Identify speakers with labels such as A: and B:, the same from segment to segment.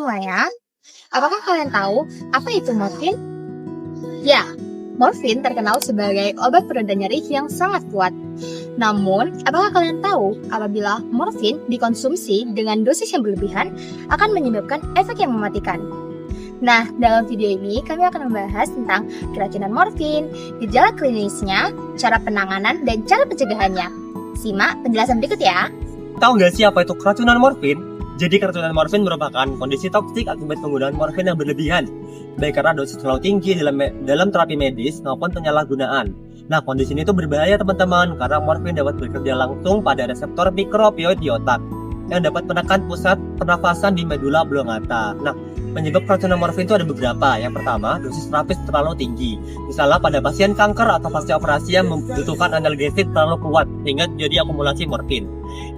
A: semuanya. Apakah kalian tahu apa itu morfin? Ya, morfin terkenal sebagai obat pereda nyeri yang sangat kuat. Namun, apakah kalian tahu apabila morfin dikonsumsi dengan dosis yang berlebihan akan menyebabkan efek yang mematikan? Nah, dalam video ini kami akan membahas tentang keracunan morfin, gejala klinisnya, cara penanganan, dan cara pencegahannya. Simak penjelasan berikut ya.
B: Tahu nggak sih apa itu keracunan morfin? Jadi keracunan morfin merupakan kondisi toksik akibat penggunaan morfin yang berlebihan, baik karena dosis terlalu tinggi dalam terapi medis maupun penyalahgunaan. Nah, kondisi ini tuh berbahaya teman-teman, karena morfin dapat bekerja langsung pada reseptor mikroopioid di otak yang dapat menekan pusat pernafasan di medula oblongata. Nah, penyebab keracunan morfin itu ada beberapa. Yang pertama, dosis terapis terlalu tinggi. Misalnya pada pasien kanker atau pasca operasi yang membutuhkan analgesik terlalu kuat sehingga jadi akumulasi morfin.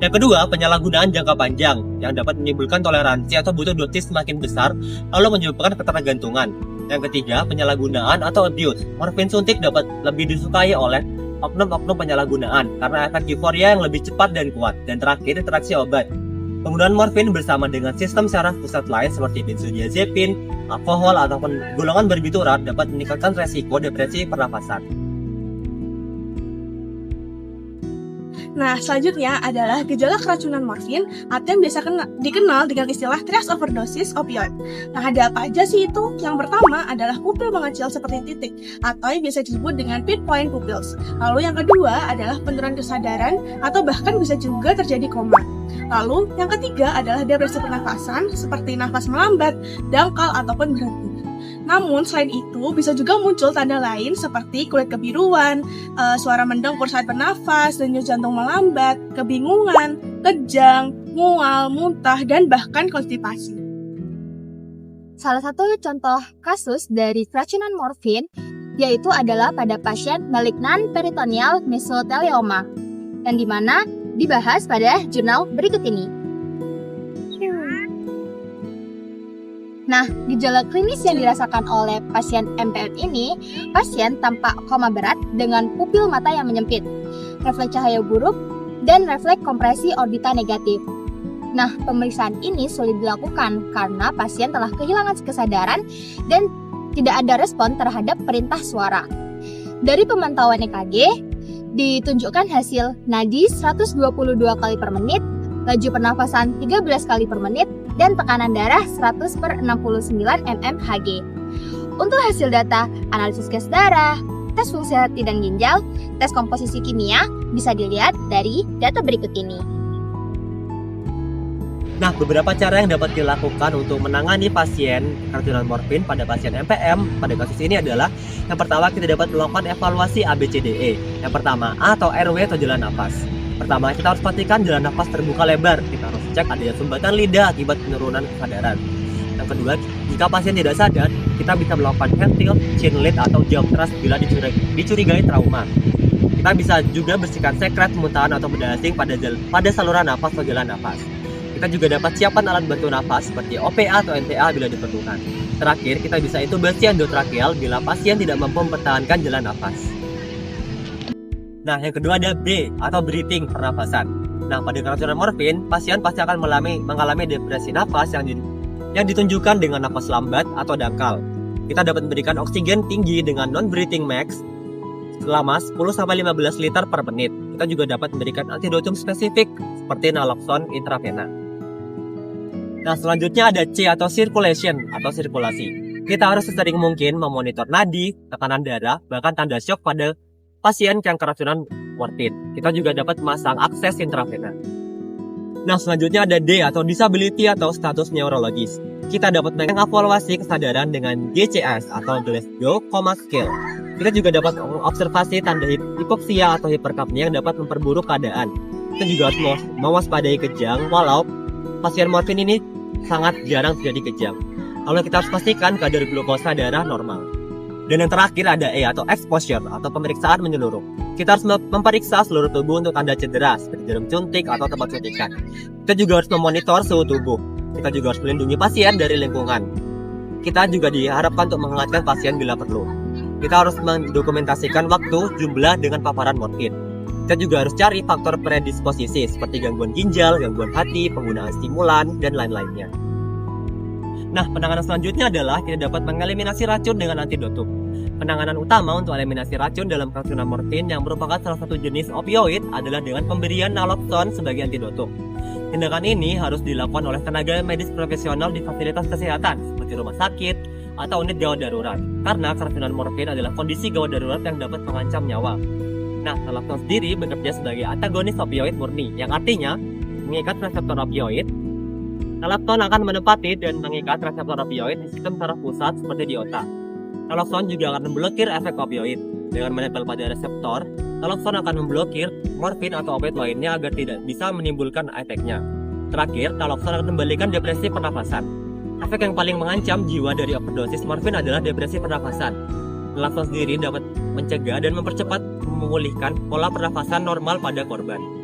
B: Yang kedua, penyalahgunaan jangka panjang yang dapat menimbulkan toleransi atau butuh dosis semakin besar lalu menyebabkan ketergantungan. Yang ketiga, penyalahgunaan atau abuse. Morfin suntik dapat lebih disukai oleh oknum-oknum penyalahgunaan karena efek euforia yang lebih cepat dan kuat. Dan terakhir, interaksi obat. Penggunaan morfin bersama dengan sistem syaraf pusat lain seperti benzodiazepin, alkohol, ataupun golongan barbiturat dapat meningkatkan resiko depresi pernafasan.
C: Nah, selanjutnya adalah gejala keracunan morfin atau yang biasa dikenal dengan istilah trias overdosis opioid. Nah, ada apa aja sih itu? Yang pertama adalah pupil mengecil seperti titik atau yang biasa disebut dengan pinpoint pupils. Lalu yang kedua adalah penurunan kesadaran atau bahkan bisa juga terjadi koma. Lalu yang ketiga adalah depresi pernafasan seperti nafas melambat, dangkal ataupun berhenti. Namun selain itu bisa juga muncul tanda lain seperti kulit kebiruan, suara mendengkur saat bernafas, denyut jantung melambat, kebingungan, kejang, mual, muntah, dan bahkan konstipasi.
A: Salah satu contoh kasus dari keracunan morfin yaitu adalah pada pasien malignan peritoneal mesothelioma yang dimana dibahas pada jurnal berikut ini. Nah, gejala klinis yang dirasakan oleh pasien MPM ini, pasien tampak koma berat dengan pupil mata yang menyempit, refleks cahaya buruk, dan refleks kompresi orbita negatif. Nah, pemeriksaan ini sulit dilakukan karena pasien telah kehilangan kesadaran dan tidak ada respon terhadap perintah suara. Dari pemantauan EKG, ditunjukkan hasil nadi 122 kali per menit, laju pernafasan 13 kali per menit, dan tekanan darah 100/69 mmHg. Untuk hasil data analisis gas darah, tes fungsi hati dan ginjal, tes komposisi kimia bisa dilihat dari data berikut ini.
B: Nah, beberapa cara yang dapat dilakukan untuk menangani pasien keracunan morfin pada pasien MPM pada kasus ini adalah yang pertama, kita dapat melakukan evaluasi ABCDE. Yang pertama, A atau RW atau jalan nafas. Pertama, kita harus pastikan jalan nafas terbuka lebar. Kita harus cek adanya sumbatan lidah akibat penurunan kesadaran. Yang kedua, jika pasien tidak sadar, kita bisa melakukan hand tilt, chin lift, atau jump thrust bila dicurigai trauma. Kita bisa juga bersihkan sekret, mutaan, atau benda asing pada saluran nafas atau jalan nafas. Kita juga dapat siapkan alat bantu nafas seperti OPA atau NPA bila diperlukan. Terakhir, kita bisa intubasi endotrakeal bila pasien tidak mampu mempertahankan jalan nafas. Nah, yang kedua ada B atau breathing pernafasan. Nah, pada keracunan morfin, pasien pasti akan mengalami depresi nafas yang ditunjukkan dengan nafas lambat atau dangkal. Kita dapat memberikan oksigen tinggi dengan non-breathing max selama 10-15 liter per menit. Kita juga dapat memberikan antidotum spesifik seperti naloxone intravena. Nah, selanjutnya ada C atau circulation atau sirkulasi. Kita harus sesering mungkin memonitor nadi, tekanan darah, bahkan tanda syok pada pasien yang keracunan morfin. Kita juga dapat memasang akses intravena. Nah, selanjutnya ada D atau disability atau status neurologis. Kita dapat mengevaluasi kesadaran dengan GCS atau Glasgow Coma Scale. Kita juga dapat mengobservasi tanda hipoksia atau hiperkapnia yang dapat memperburuk keadaan. Kita juga harus mewaspadai kejang walau pasien morfin ini sangat jarang terjadi kejang. Lalu kita harus pastikan kadar glukosa darah normal. Dan yang terakhir ada E atau exposure atau pemeriksaan menyeluruh. Kita harus memeriksa seluruh tubuh untuk tanda cedera seperti jarum suntik atau tempat suntikan. Kita juga harus memonitor suhu tubuh. Kita juga harus melindungi pasien dari lingkungan. Kita juga diharapkan untuk menghangatkan pasien bila perlu. Kita harus mendokumentasikan waktu, jumlah dengan paparan morfin. Kita juga harus cari faktor predisposisi seperti gangguan ginjal, gangguan hati, penggunaan stimulan, dan lain-lainnya. Nah, penanganan selanjutnya adalah kita dapat mengeliminasi racun dengan antidotum. Penanganan utama untuk eliminasi racun dalam keracunan morfin yang merupakan salah satu jenis opioid adalah dengan pemberian naloxone sebagai antidotum. Tindakan ini harus dilakukan oleh tenaga medis profesional di fasilitas kesehatan seperti rumah sakit atau unit gawat darurat, karena keracunan morfin adalah kondisi gawat darurat yang dapat mengancam nyawa. Nah, naloxone sendiri bekerja sebagai antagonis opioid murni, yang artinya mengikat reseptor opioid. Naloxone akan menempati dan mengikat reseptor opioid di sistem saraf pusat seperti di otak. Naloxone juga akan memblokir efek opioid. Dengan menempel pada reseptor, naloxone akan memblokir morfin atau opioid lainnya agar tidak bisa menimbulkan efeknya. Terakhir, naloxone akan membalikan depresi pernafasan. Efek yang paling mengancam jiwa dari overdosis morfin adalah depresi pernafasan. Naloxone sendiri dapat mencegah dan mempercepat memulihkan pola pernafasan normal pada korban.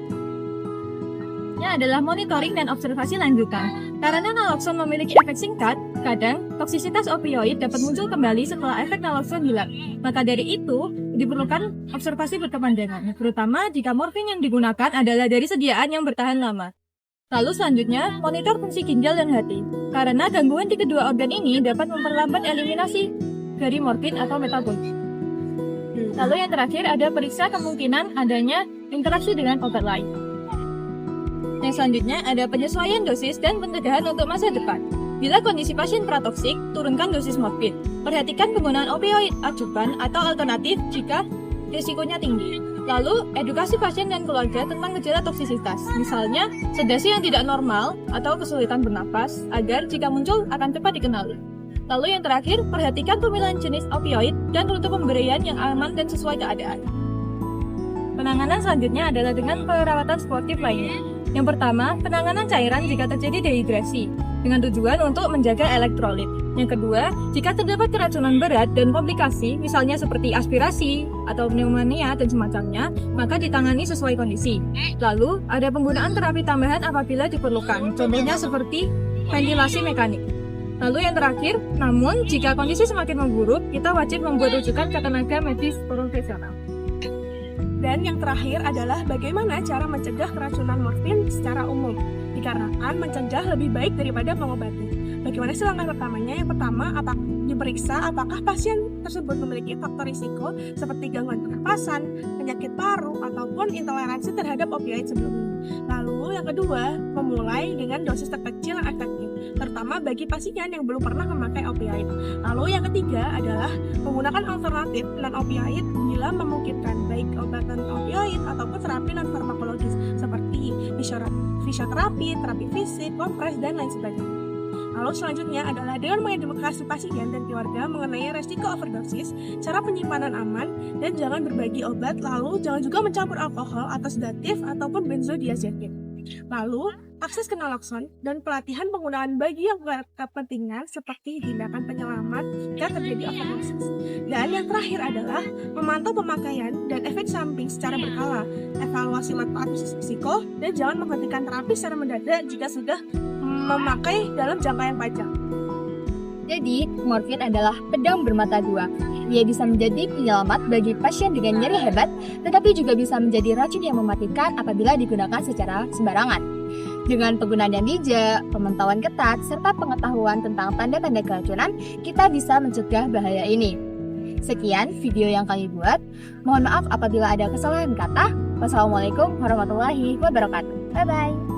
D: Adalah monitoring dan observasi lanjutan. Karena naloxone memiliki efek singkat, kadang toksisitas opioid dapat muncul kembali setelah efek naloxone hilang. Maka dari itu, diperlukan observasi berkepanjangan, terutama jika morfin yang digunakan adalah dari sediaan yang bertahan lama. Lalu selanjutnya, monitor fungsi ginjal dan hati. Karena gangguan di kedua organ ini dapat memperlambat eliminasi dari morfin atau metabolit. Lalu yang terakhir ada periksa kemungkinan adanya interaksi dengan obat lain. Yang selanjutnya ada penyesuaian dosis dan pencegahan untuk masa depan. Bila kondisi pasien pratoksik, turunkan dosis morfin. Perhatikan penggunaan opioid acuan atau alternatif jika risikonya tinggi. Lalu, edukasi pasien dan keluarga tentang gejala toksisitas, misalnya sedasi yang tidak normal atau kesulitan bernapas, agar jika muncul akan cepat dikenali. Lalu yang terakhir, perhatikan pemilihan jenis opioid dan rute pemberian yang aman dan sesuai keadaan. Penanganan selanjutnya adalah dengan perawatan sportif lainnya. Yang pertama, penanganan cairan jika terjadi dehidrasi, dengan tujuan untuk menjaga elektrolit. Yang kedua, jika terdapat keracunan berat dan komplikasi, misalnya seperti aspirasi atau pneumonia dan semacamnya, maka ditangani sesuai kondisi. Lalu, ada penggunaan terapi tambahan apabila diperlukan, contohnya seperti ventilasi mekanik. Lalu yang terakhir, namun jika kondisi semakin memburuk, kita wajib membuat rujukan ke tenaga medis profesional.
C: Dan yang terakhir adalah bagaimana cara mencegah keracunan morfin secara umum. Dikarenakan mencegah lebih baik daripada mengobati. Bagaimana sih langkah pertamanya? Yang pertama, diperiksa apakah pasien tersebut memiliki faktor risiko seperti gangguan pernapasan, penyakit paru, ataupun intoleransi terhadap opioid sebelumnya. Lalu yang kedua, memulai dengan dosis terkecil yang efektif, terutama bagi pasien yang belum pernah memakai opioid. Lalu yang ketiga adalah menggunakan alternatif non-opioid bila memungkinkan, baik obatan opioid ataupun terapi non-farmakologis seperti fisioterapi, terapi fisik, kompres, dan lain sebagainya. Lalu selanjutnya adalah dengan mengedukasi pasien dan keluarga mengenai resiko overdosis, cara penyimpanan aman, dan jangan berbagi obat, lalu jangan juga mencampur alkohol atau sedatif ataupun benzodiazepin. Lalu, akses ke naloxone dan pelatihan penggunaan bagi yang berkepentingan seperti tindakan penyelamat jika terjadi overdosis. Dan yang terakhir adalah memantau pemakaian dan efek samping secara berkala, evaluasi manfaat risiko, dan jangan menghentikan terapi secara mendadak jika sudah memakai dalam jangka yang panjang.
A: Jadi, morfin adalah pedang bermata dua. Dia bisa menjadi penyelamat bagi pasien dengan nyeri hebat, tetapi juga bisa menjadi racun yang mematikan apabila digunakan secara sembarangan. Dengan penggunaan yang bijak, pemantauan ketat, serta pengetahuan tentang tanda-tanda keracunan, kita bisa mencegah bahaya ini. Sekian video yang kami buat. Mohon maaf apabila ada kesalahan kata. Wassalamualaikum warahmatullahi wabarakatuh. Bye-bye.